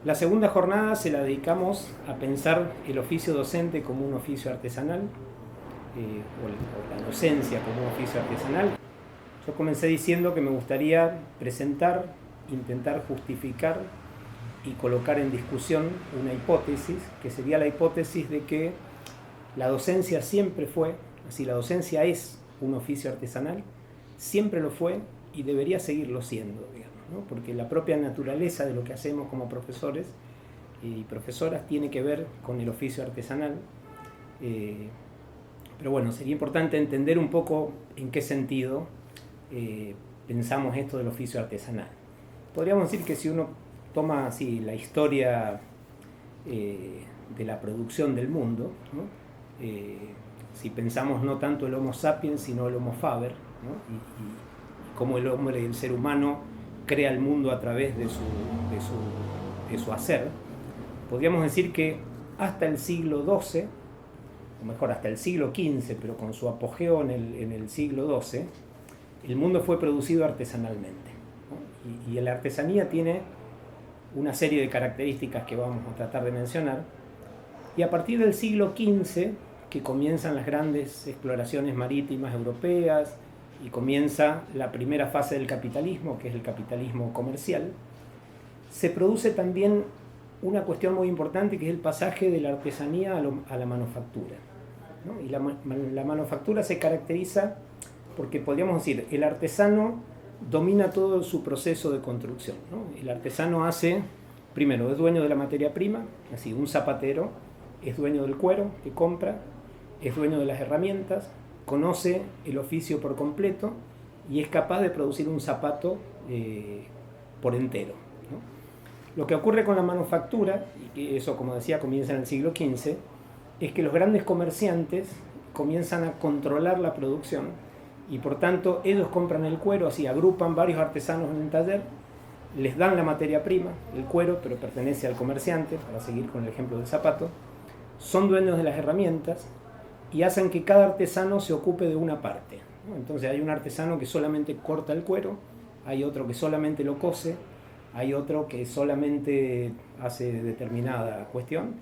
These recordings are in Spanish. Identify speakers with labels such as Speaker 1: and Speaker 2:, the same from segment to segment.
Speaker 1: La segunda jornada se la dedicamos a pensar el oficio docente como un oficio artesanal, o la docencia como un oficio artesanal. Yo comencé diciendo que me gustaría presentar, intentar justificar y colocar en discusión una hipótesis, que sería la hipótesis de que la docencia siempre fue, así la docencia es un oficio artesanal, siempre lo fue y debería seguirlo siendo, digamos, ¿no? Porque la propia naturaleza de lo que hacemos como profesores y profesoras tiene que ver con el oficio artesanal. Pero bueno, sería importante entender un poco en qué sentido pensamos esto del oficio artesanal. Podríamos decir que si uno toma así la historia de la producción del mundo, ¿no? Si pensamos no tanto el Homo sapiens sino el Homo faber, ¿no? y cómo el hombre, el ser humano, crea el mundo a través de su hacer, podríamos decir que hasta el siglo XII, o mejor hasta el siglo XV, pero con su apogeo en el siglo XII, el mundo fue producido artesanalmente, ¿no? Y la artesanía tiene una serie de características que vamos a tratar de mencionar, y a partir del siglo XV, que comienzan las grandes exploraciones marítimas europeas y comienza la primera fase del capitalismo, que es el capitalismo comercial, se produce también una cuestión muy importante, que es el pasaje de la artesanía a la manufactura, ¿no? Y la manufactura se caracteriza porque, podríamos decir, el artesano domina todo su proceso de construcción, ¿no? El artesano hace, primero, es dueño de la materia prima, así un zapatero es dueño del cuero que compra, es dueño de las herramientas, conoce el oficio por completo y es capaz de producir un zapato por entero, ¿no? Lo que ocurre con la manufactura, y que eso, como decía, comienza en el siglo XV, es que los grandes comerciantes comienzan a controlar la producción y por tanto ellos compran el cuero, así agrupan varios artesanos en un taller, les dan la materia prima, el cuero, pero pertenece al comerciante, para seguir con el ejemplo del zapato, son dueños de las herramientas y hacen que cada artesano se ocupe de una parte, ¿no? Entonces hay un artesano que solamente corta el cuero, hay otro que solamente lo cose, hay otro que solamente hace determinada cuestión,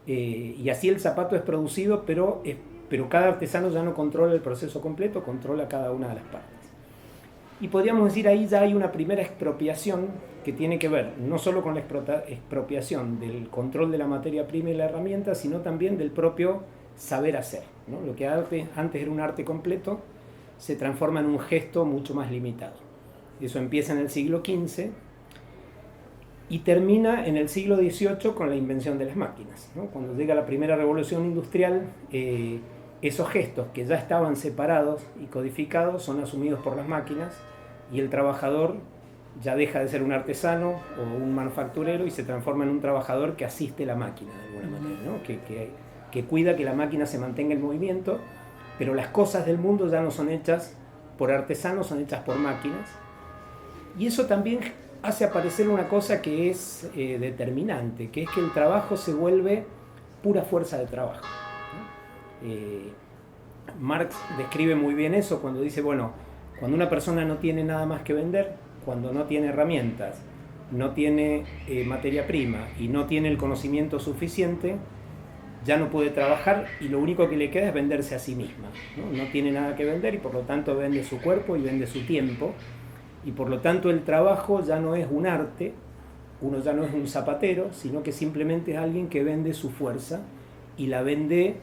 Speaker 1: y así el zapato es producido, pero cada artesano ya no controla el proceso completo, controla cada una de las partes. Y podríamos decir, ahí ya hay una primera expropiación que tiene que ver no solo con la expropiación del control de la materia prima y la herramienta, sino también del propio saber hacer, ¿no? Lo que antes era un arte completo se transforma en un gesto mucho más limitado. Eso empieza en el siglo XV y termina en el siglo XVIII con la invención de las máquinas, ¿no? Cuando llega la primera revolución industrial, esos gestos que ya estaban separados y codificados son asumidos por las máquinas y el trabajador ya deja de ser un artesano o un manufacturero y se transforma en un trabajador que asiste la máquina de alguna manera, ¿no? Que cuida que la máquina se mantenga en movimiento, pero las cosas del mundo ya no son hechas por artesanos, son hechas por máquinas. Y eso también hace aparecer una cosa que es determinante, que es que el trabajo se vuelve pura fuerza de trabajo, ¿no? Marx describe muy bien eso cuando dice, bueno, cuando una persona no tiene nada más que vender, cuando no tiene herramientas, no tiene materia prima y no tiene el conocimiento suficiente, ya no puede trabajar y lo único que le queda es venderse a sí misma, ¿no? No tiene nada que vender y por lo tanto vende su cuerpo y vende su tiempo, y por lo tanto el trabajo ya no es un arte, uno ya no es un zapatero, sino que simplemente es alguien que vende su fuerza y la vende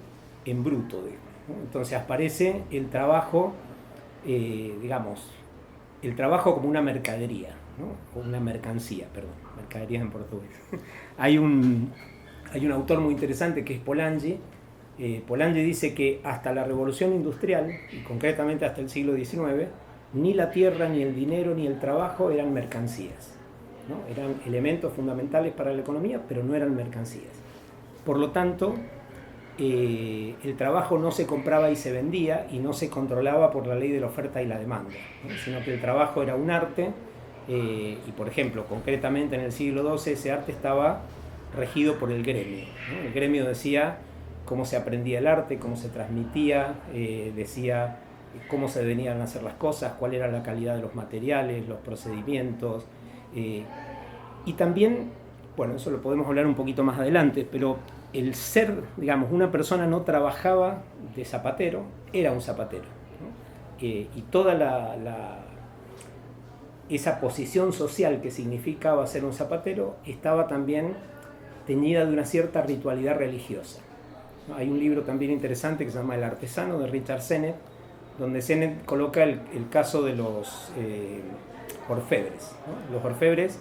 Speaker 1: en bruto, ¿no? Entonces aparece el trabajo, digamos, el trabajo como una mercadería, ¿no? Como una mercancía, perdón, mercadería en portugués. Hay un autor muy interesante que es Polanyi. Polanyi dice que hasta la revolución industrial, y concretamente hasta el siglo XIX, ni la tierra, ni el dinero, ni el trabajo eran mercancías, ¿no? Eran elementos fundamentales para la economía, pero no eran mercancías. Por lo tanto, el trabajo no se compraba y se vendía y no se controlaba por la ley de la oferta y la demanda, ¿no? Sino que el trabajo era un arte, y por ejemplo, concretamente en el siglo XII ese arte estaba regido por el gremio, ¿no? El gremio decía cómo se aprendía el arte, cómo se transmitía, decía cómo se debían hacer las cosas, cuál era la calidad de los materiales, los procedimientos, y también bueno, eso lo podemos hablar un poquito más adelante, pero el ser, digamos, una persona no trabajaba de zapatero, era un zapatero, ¿no? Y toda esa posición social que significaba ser un zapatero estaba también teñida de una cierta ritualidad religiosa, ¿no? Hay un libro también interesante que se llama El artesano, de Richard Sennett, donde Sennett coloca el caso de los orfebres, ¿no? Los orfebres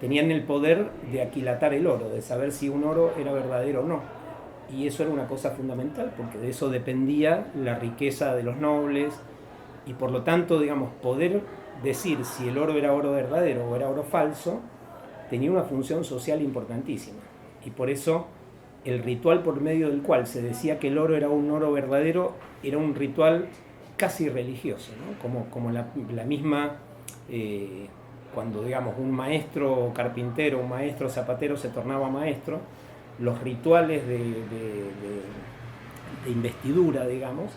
Speaker 1: tenían el poder de aquilatar el oro, de saber si un oro era verdadero o no. Y eso era una cosa fundamental, porque de eso dependía la riqueza de los nobles, y por lo tanto, digamos, poder decir si el oro era oro verdadero o era oro falso, tenía una función social importantísima. Y por eso el ritual por medio del cual se decía que el oro era un oro verdadero era un ritual casi religioso, ¿no? Como la misma... cuando, digamos, un maestro carpintero, un maestro zapatero se tornaba maestro, los rituales de investidura, digamos,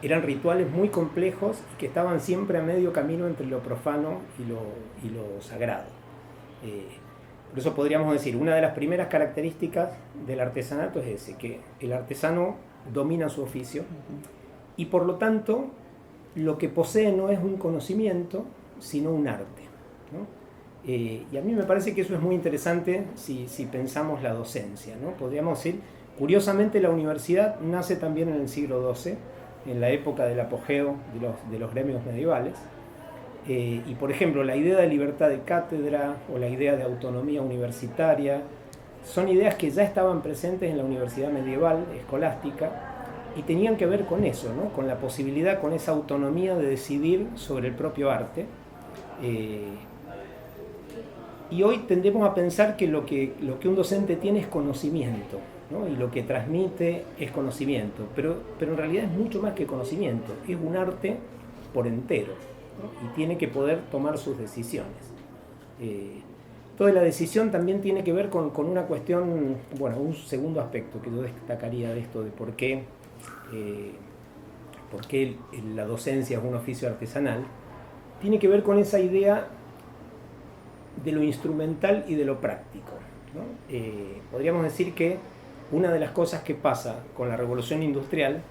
Speaker 1: eran rituales muy complejos y que estaban siempre a medio camino entre lo profano y lo sagrado. Por eso podríamos decir, una de las primeras características del artesanato es ese, que el artesano domina su oficio y por lo tanto lo que posee no es un conocimiento, sino un arte, ¿no? Y a mí me parece que eso es muy interesante si pensamos la docencia, ¿no? Podríamos decir, curiosamente la universidad nace también en el siglo XII, en la época del apogeo de los gremios medievales, y por ejemplo la idea de libertad de cátedra o la idea de autonomía universitaria son ideas que ya estaban presentes en la universidad medieval, escolástica, y tenían que ver con eso, ¿no? Con la posibilidad, con esa autonomía de decidir sobre el propio arte. Y hoy tendemos a pensar que lo que un docente tiene es conocimiento, ¿no? Y lo que transmite es conocimiento, pero en realidad es mucho más que conocimiento, es un arte por entero, ¿no? Y tiene que poder tomar sus decisiones. Toda la decisión también tiene que ver con una cuestión, bueno, un segundo aspecto que yo destacaría de esto, de por qué la docencia es un oficio artesanal, tiene que ver con esa idea de lo instrumental y de lo práctico, ¿no? Podríamos decir que una de las cosas que pasa con la revolución industrial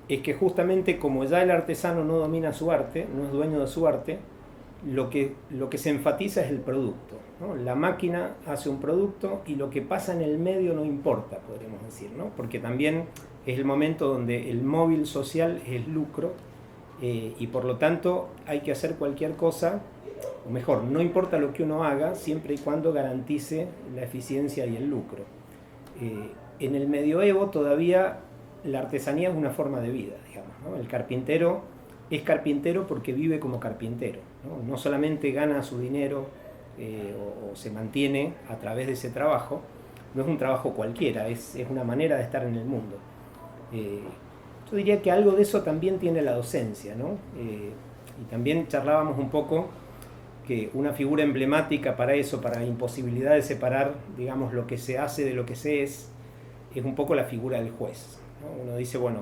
Speaker 1: es que justamente como ya el artesano no domina su arte, no es dueño de su arte, lo que se enfatiza es el producto, ¿no? La máquina hace un producto y lo que pasa en el medio no importa, podríamos decir, ¿no? Porque también es el momento donde el móvil social es el lucro, y por lo tanto hay que hacer cualquier cosa, o mejor, no importa lo que uno haga, siempre y cuando garantice la eficiencia y el lucro. En el medioevo todavía la artesanía es una forma de vida, digamos, ¿no? El carpintero es carpintero porque vive como carpintero, ¿no? No solamente gana su dinero o se mantiene a través de ese trabajo, no es un trabajo cualquiera, es una manera de estar en el mundo. Yo diría que algo de eso también tiene la docencia, ¿no? Y también charlábamos un poco que una figura emblemática para eso, para la imposibilidad de separar, digamos, lo que se hace de lo que se es un poco la figura del juez, ¿no? Uno dice, bueno,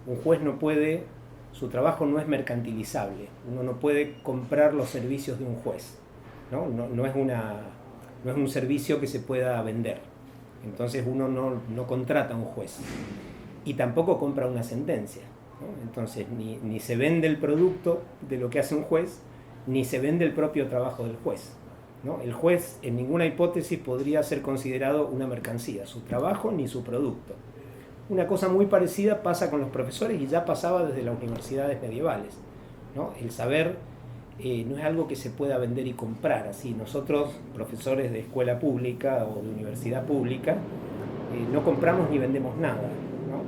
Speaker 1: un juez no puede, su trabajo no es mercantilizable, uno no puede comprar los servicios de un juez, ¿no? No es un servicio que se pueda vender, entonces uno no contrata a un juez y tampoco compra una sentencia, ¿no? Entonces ni se vende el producto de lo que hace un juez, ni se vende el propio trabajo del juez, ¿no? El juez en ninguna hipótesis podría ser considerado una mercancía, su trabajo ni su producto. Una cosa muy parecida pasa con los profesores y ya pasaba desde las universidades medievales, ¿no? El saber no es algo que se pueda vender y comprar así. Nosotros, profesores de escuela pública o de universidad pública, no compramos ni vendemos nada, ¿no?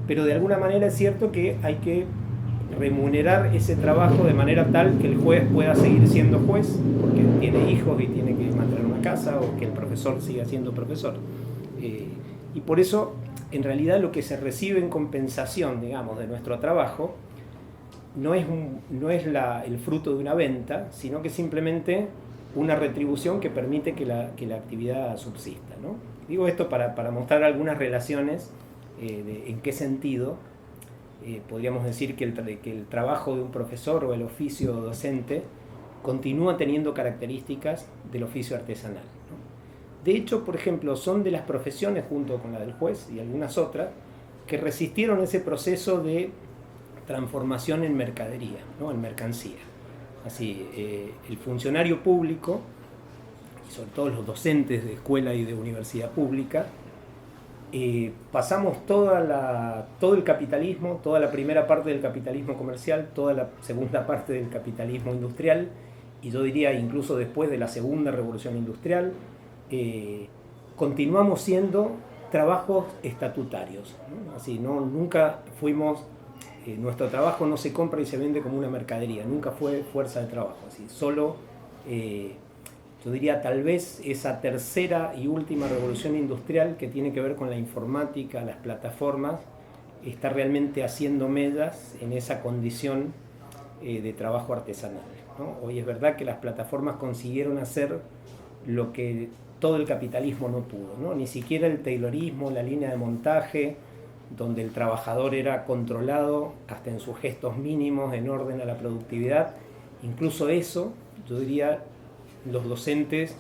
Speaker 1: Pero de alguna manera es cierto que hay que remunerar ese trabajo de manera tal que el juez pueda seguir siendo juez, porque tiene hijos y tiene que mantener una casa, o que el profesor siga siendo profesor. Y por eso, en realidad, lo que se recibe en compensación, digamos, de nuestro trabajo, no es el fruto de una venta, sino que simplemente una retribución que permite que la actividad subsista, ¿no? Digo esto para mostrar algunas relaciones de en qué sentido podríamos decir que el trabajo de un profesor o el oficio docente continúa teniendo características del oficio artesanal, ¿no? De hecho, por ejemplo, son de las profesiones, junto con la del juez y algunas otras, que resistieron ese proceso de transformación en mercadería, ¿no? En mercancía. Así, el funcionario público, y sobre todo los docentes de escuela y de universidad pública, pasamos todo el capitalismo, toda la primera parte del capitalismo comercial, toda la segunda parte del capitalismo industrial, y yo diría incluso después de la segunda revolución industrial, continuamos siendo trabajos estatutarios, ¿no? Así, nunca fuimos, nuestro trabajo no se compra y se vende como una mercadería, nunca fue fuerza de trabajo, así, solo, yo diría tal vez esa tercera y última revolución industrial que tiene que ver con la informática, las plataformas, está realmente haciendo medidas en esa condición de trabajo artesanal, ¿no? Hoy es verdad que las plataformas consiguieron hacer lo que todo el capitalismo no pudo, ¿no? Ni siquiera el taylorismo, la línea de montaje, donde el trabajador era controlado hasta en sus gestos mínimos en orden a la productividad, incluso eso, yo diría, los docentes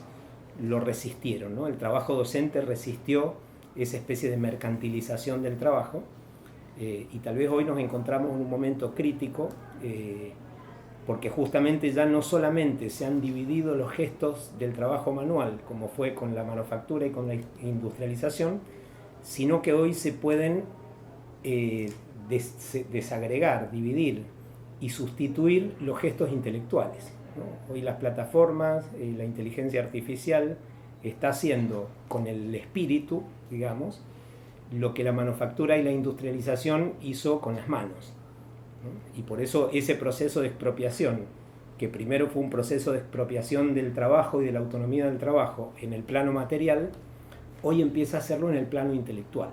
Speaker 1: lo resistieron, ¿no? El trabajo docente resistió esa especie de mercantilización del trabajo, y tal vez hoy nos encontramos en un momento crítico, porque justamente ya no solamente se han dividido los gestos del trabajo manual, como fue con la manufactura y con la industrialización, sino que hoy se pueden desagregar, dividir y sustituir los gestos intelectuales, ¿no? Hoy las plataformas, la inteligencia artificial está haciendo con el espíritu, digamos, lo que la manufactura y la industrialización hizo con las manos, ¿no? Y por eso ese proceso de expropiación, que primero fue un proceso de expropiación del trabajo y de la autonomía del trabajo en el plano material, hoy empieza a hacerlo en el plano intelectual,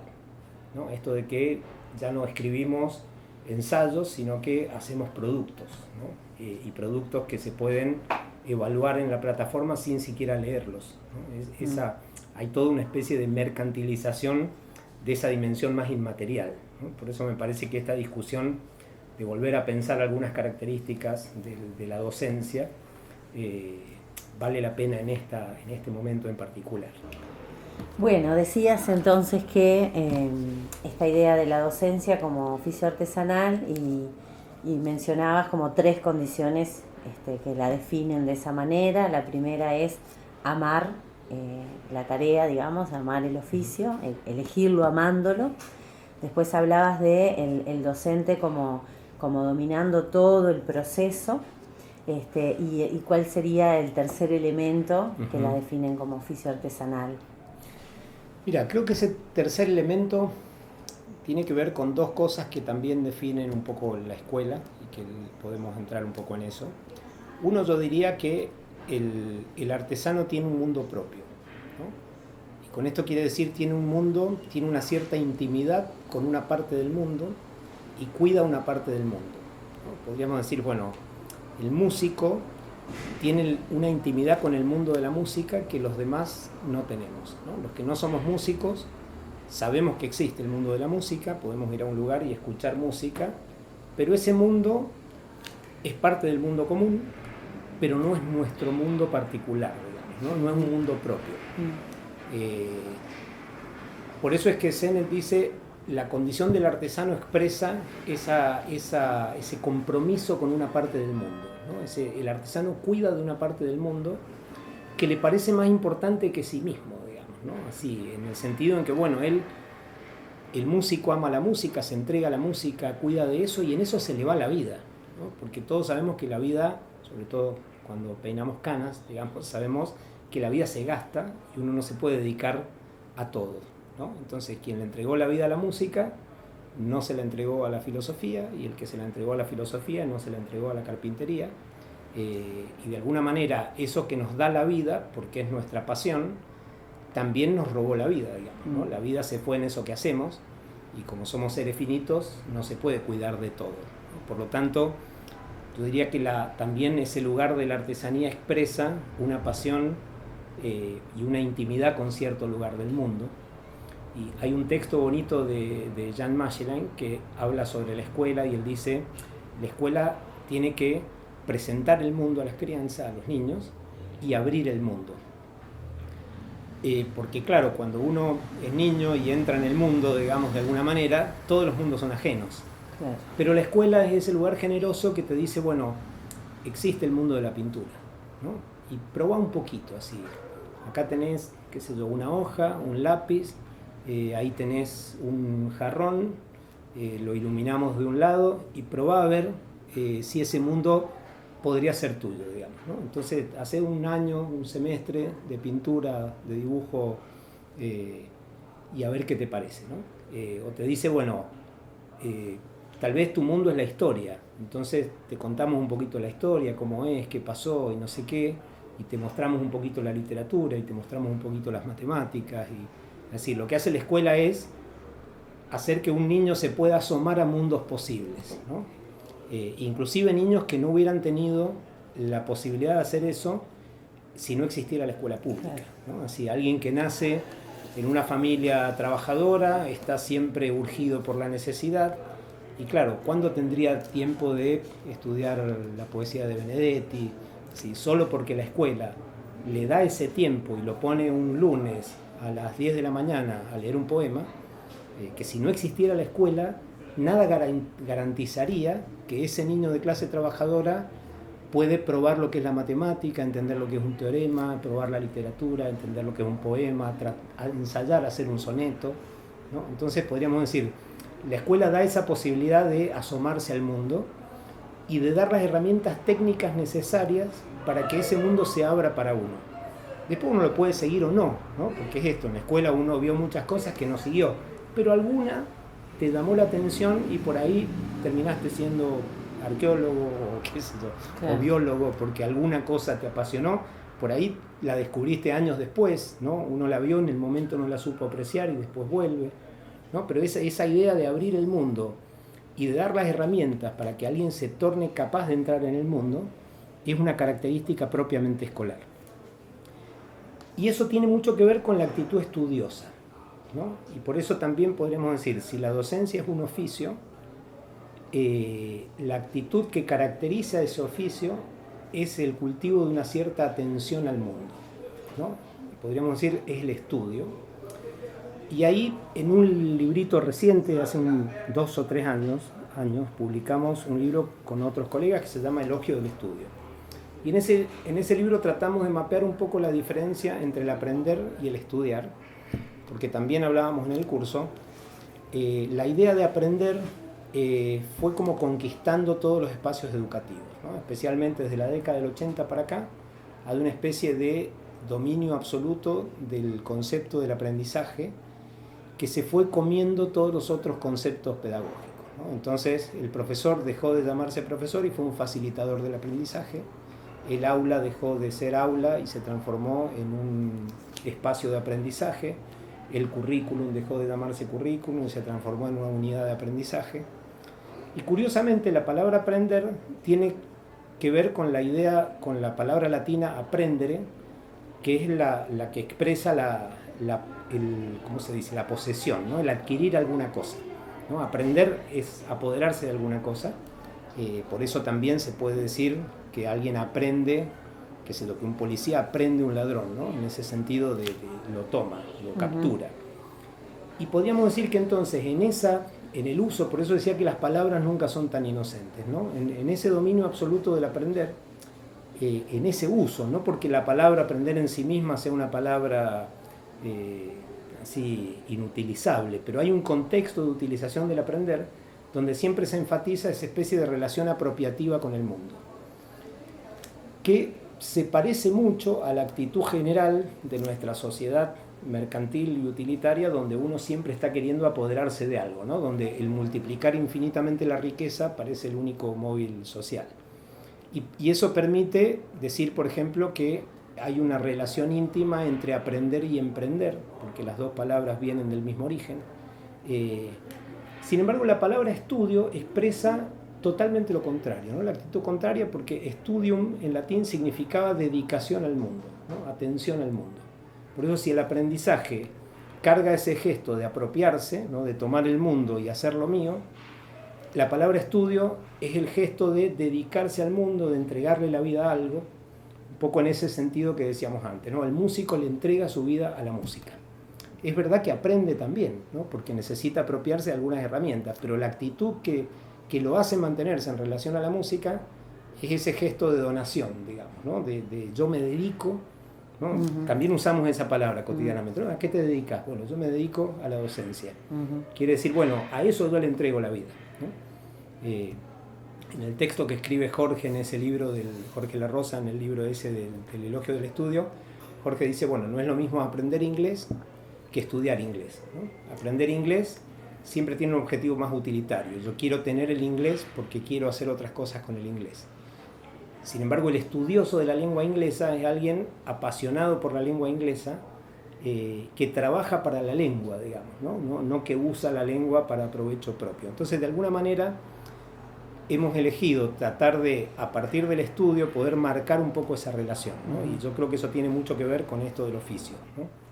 Speaker 1: ¿no? Esto de que ya no escribimos ensayos, sino que hacemos productos, ¿no? Y productos que se pueden evaluar en la plataforma sin siquiera leerlos, ¿no? Hay toda una especie de mercantilización de esa dimensión más inmaterial, ¿no? Por eso me parece que esta discusión de volver a pensar algunas características de la docencia vale la pena en este momento en particular.
Speaker 2: Bueno, decías entonces que esta idea de la docencia como oficio artesanal y mencionabas como 3 condiciones que la definen de esa manera. La primera es amar la tarea, digamos, amar el oficio, elegirlo amándolo. Después hablabas de el docente como dominando todo el proceso. Y cuál sería el tercer elemento que la definen como oficio artesanal.
Speaker 1: Mira, creo que ese tercer elemento tiene que ver con 2 cosas que también definen un poco la escuela y que podemos entrar un poco en eso. Uno, yo diría que el artesano tiene un mundo propio, ¿no? Y con esto quiere decir tiene un mundo, tiene una cierta intimidad con una parte del mundo y cuida una parte del mundo, ¿no? Podríamos decir, bueno, el músico tiene una intimidad con el mundo de la música que los demás no tenemos, ¿no? Los que no somos músicos sabemos que existe el mundo de la música, podemos ir a un lugar y escuchar música, pero ese mundo es parte del mundo común, pero no es nuestro mundo particular, digamos, ¿no? No es un mundo propio. Por eso es que Sennett dice, la condición del artesano expresa ese compromiso con una parte del mundo, ¿no? El artesano cuida de una parte del mundo que le parece más importante que sí mismo, digamos, ¿no? Así, en el sentido en que, bueno, el músico ama la música, se entrega a la música, cuida de eso y en eso se le va la vida, ¿no? Porque todos sabemos que la vida, sobre todo cuando peinamos canas, digamos, sabemos que la vida se gasta y uno no se puede dedicar a todo, ¿no? Entonces, quien le entregó la vida a la música no se la entregó a la filosofía, y el que se la entregó a la filosofía no se la entregó a la carpintería, y de alguna manera eso que nos da la vida, porque es nuestra pasión, también nos robó la vida, digamos, ¿no? La vida se fue en eso que hacemos, y como somos seres finitos no se puede cuidar de todo, ¿no? Por lo tanto, yo diría que también ese lugar de la artesanía expresa una pasión y una intimidad con cierto lugar del mundo. Y hay un texto bonito de Jan Magellan que habla sobre la escuela, y él dice, la escuela tiene que presentar el mundo a las crianzas, a los niños, y abrir el mundo. Porque claro, cuando uno es niño y entra en el mundo, digamos, de alguna manera, todos los mundos son ajenos.
Speaker 2: Claro.
Speaker 1: Pero la escuela es ese lugar generoso que te dice, bueno, existe el mundo de la pintura, ¿no? Y probá un poquito así. Acá tenés, qué sé yo, una hoja, un lápiz, ahí tenés un jarrón, lo iluminamos de un lado y probá a ver si ese mundo podría ser tuyo, digamos, ¿no? Entonces, hace un año, un semestre de pintura, de dibujo, y a ver qué te parece, ¿no? O te dice, bueno, tal vez tu mundo es la historia, entonces te contamos un poquito la historia, cómo es, qué pasó y no sé qué, y te mostramos un poquito la literatura y te mostramos un poquito las matemáticas, y así, lo que hace la escuela es hacer que un niño se pueda asomar a mundos posibles, ¿no? Inclusive niños que no hubieran tenido la posibilidad de hacer eso si no existiera la escuela pública, ¿no? Así, alguien que nace en una familia trabajadora está siempre urgido por la necesidad, y claro, ¿cuándo tendría tiempo de estudiar la poesía de Benedetti? Si solo porque la escuela le da ese tiempo y lo pone un lunes a las 10 de la mañana a leer un poema, que si no existiera la escuela, nada garantizaría que ese niño de clase trabajadora puede probar lo que es la matemática, entender lo que es un teorema, probar la literatura, entender lo que es un poema, ensayar, hacer un soneto, ¿no? Entonces podríamos decir, la escuela da esa posibilidad de asomarse al mundo y de dar las herramientas técnicas necesarias para que ese mundo se abra para uno. Después uno lo puede seguir o no, ¿no? Porque es esto, en la escuela uno vio muchas cosas que no siguió, pero alguna te llamó la atención y por ahí terminaste siendo arqueólogo o qué sé yo, claro, o biólogo, porque alguna cosa te apasionó, por ahí la descubriste años después, ¿no? Uno la vio, en el momento no la supo apreciar y después vuelve, ¿no? Pero esa idea de abrir el mundo y de dar las herramientas para que alguien se torne capaz de entrar en el mundo es una característica propiamente escolar. Y eso tiene mucho que ver con la actitud estudiosa, ¿no? Y por eso también podríamos decir, si la docencia es un oficio, la actitud que caracteriza ese oficio es el cultivo de una cierta atención al mundo, ¿no? Podríamos decir, es el estudio. Y ahí, en un librito reciente, hace 2 o 3 años, publicamos un libro con otros colegas que se llama Elogio del Estudio. Y en ese libro tratamos de mapear un poco la diferencia entre el aprender y el estudiar, porque también hablábamos en el curso, la idea de aprender fue como conquistando todos los espacios educativos, ¿no? Especialmente desde la década del 80 para acá, hay una especie de dominio absoluto del concepto del aprendizaje que se fue comiendo todos los otros conceptos pedagógicos, ¿no? Entonces el profesor dejó de llamarse profesor y fue un facilitador del aprendizaje, el aula dejó de ser aula y se transformó en un espacio de aprendizaje, el currículum dejó de llamarse currículum y se transformó en una unidad de aprendizaje. Y curiosamente la palabra aprender tiene que ver con la idea, con la palabra latina aprendere, que es la que expresa ¿cómo se dice? La posesión, ¿no? El adquirir alguna cosa, ¿no? Aprender es apoderarse de alguna cosa, por eso también se puede decir que alguien aprende, que es lo que un policía aprende un ladrón, ¿no? En ese sentido lo toma, lo captura. Y podríamos decir que entonces en el uso, por eso decía que las palabras nunca son tan inocentes, ¿no? En ese dominio absoluto del aprender, en ese uso, no porque la palabra aprender en sí misma sea una palabra así inutilizable, pero hay un contexto de utilización del aprender donde siempre se enfatiza esa especie de relación apropiativa con el mundo, que se parece mucho a la actitud general de nuestra sociedad mercantil y utilitaria, donde uno siempre está queriendo apoderarse de algo, ¿no? Donde el multiplicar infinitamente la riqueza parece el único móvil social. Y eso permite decir, por ejemplo, que hay una relación íntima entre aprender y emprender, porque las dos palabras vienen del mismo origen. Sin embargo, la palabra estudio expresa totalmente lo contrario, ¿no? La actitud contraria, porque studium en latín significaba dedicación al mundo, ¿no? Atención al mundo. Por eso, si el aprendizaje carga ese gesto de apropiarse, ¿no? De tomar el mundo y hacerlo mío, la palabra estudio es el gesto de dedicarse al mundo, de entregarle la vida a algo, poco en ese sentido que decíamos antes, ¿no? El músico le entrega su vida a la música. Es verdad que aprende también, ¿no? Porque necesita apropiarse de algunas herramientas, pero la actitud que lo hace mantenerse en relación a la música es ese gesto de donación, digamos, ¿no? De yo me dedico, ¿no? También usamos esa palabra cotidianamente, ¿no? ¿A qué te dedicas? Bueno, yo me dedico a la docencia. Quiere decir, bueno, a eso yo le entrego la vida, ¿no? En el texto que escribe Jorge en ese libro, Jorge La Rosa, en el libro ese del elogio del estudio, Jorge dice, bueno, no es lo mismo aprender inglés que estudiar inglés, ¿no? Aprender inglés siempre tiene un objetivo más utilitario. Yo quiero tener el inglés porque quiero hacer otras cosas con el inglés. Sin embargo, el estudioso de la lengua inglesa es alguien apasionado por la lengua inglesa, que trabaja para la lengua, digamos, ¿no? No que usa la lengua para provecho propio. Entonces, de alguna manera, hemos elegido tratar de, a partir del estudio, poder marcar un poco esa relación, ¿no? Y yo creo que eso tiene mucho que ver con esto del oficio, ¿no?